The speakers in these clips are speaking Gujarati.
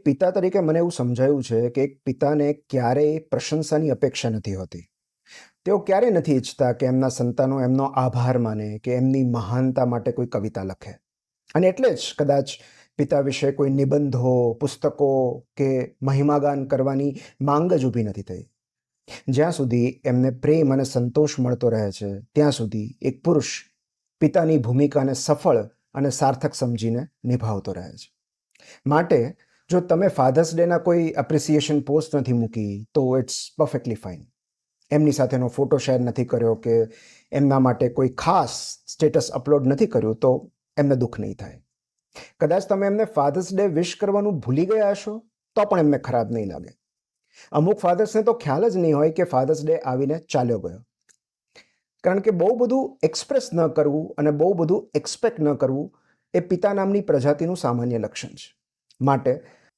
પિતા તરીકે મને એવું સમજાયું છે કે એક પિતાને ક્યારેય પ્રશંસાની અપેક્ષા નથી હોતી. તેઓ ક્યારેય નથી ઈચ્છતા કે એમના સંતાનો એમનો આભાર માને કે એમની મહાનતા માટે કોઈ કવિતા લખે. અને એટલે જ કદાચ પિતા વિશે કોઈ નિબંધો, પુસ્તકો કે મહિમાગાન કરવાની માંગ જ ઊભી નથી થઈ. જ્યાં સુધી એમને પ્રેમ અને સંતોષ મળતો રહે છે, ત્યાં સુધી એક પુરુષ પિતાની ભૂમિકાને સફળ અને સાર્થક સમજીને નિભાવતો રહે છે. માટે જો તમે ફાધર્સ ડેના કોઈ એપ્રિસિએશન પોસ્ટ નથી મૂકી તો ઇટ્સ પરફેક્ટલી ફાઇન. એમની સાથેનો ફોટો શેર નથી કર્યો કે એમના માટે કોઈ ખાસ સ્ટેટસ અપલોડ નથી કર્યું તો એમને દુઃખ નહીં થાય. કદાચ તમે એમને ફાધર્સ ડે વિશ કરવાનું ભૂલી ગયા હશો તો પણ એમને ખરાબ નહીં લાગે. અમુક ફાધર્સને તો ખ્યાલ જ નહીં હોય કે ફાધર્સ ડે આવીને ચાલ્યો ગયો. કારણ કે બહુ બધું એક્સપ્રેસ ન કરવું અને બહુ બધું એક્સપેક્ટ ન કરવું એ પિતા નામની પ્રજાતિનું સામાન્ય લક્ષણ છે. માટે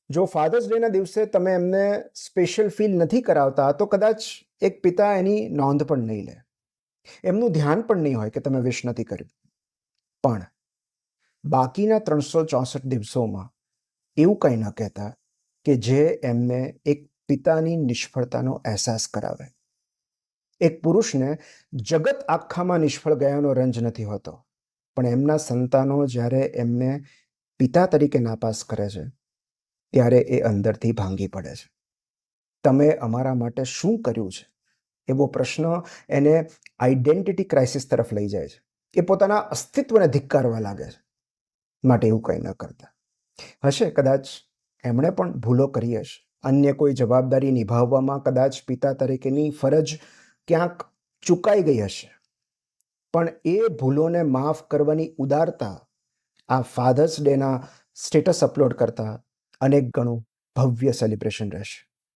જો ફાધર્સ ડેના દિવસે તમે એમને સ્પેશિયલ ફીલ નથી કરાવતા તો કદાચ એક પિતા એની નોંધ પણ નહીં લે. એમનું ધ્યાન પણ નહીં હોય કે તમે વિશ નથી કર્યું. પણ બાકીના 364 દિવસોમાં એવું કંઈ ન કહેતા કે જે એમને એક પિતાની નિષ્ફળતાનો અહેસાસ કરાવે. એક પુરુષને જગત આખામાં નિષ્ફળ ગયાનો રંજ નથી હોતો, પણ એમના સંતાનો જ્યારે એમને પિતા તરીકે નાપાસ કરે છે ત્યારે એ અંદરથી ભાંગી પડે છે. તમે અમારા માટે શું કર્યું છે એવો પ્રશ્ન એને આઈડેન્ટિટી ક્રાઇસિસ તરફ લઈ જાય છે. એ પોતાના અસ્તિત્વને ધિક્કારવા લાગે છે. માટે એવું કંઈ ન કરતા. હશે કદાચ એમણે પણ ભૂલો કરી હશે. અન્ય કોઈ જવાબદારી નિભાવવામાં કદાચ પિતા તરીકેની ફરજ ક્યાંક ચૂકાઈ ગઈ હશે. પણ એ ભૂલોને માફ કરવાની ઉદારતા આ ફાધર્સ ડેના સ્ટેટસ અપલોડ કરતા અનેક ગણું ભવ્ય સેલિબ્રેશન રહેશે.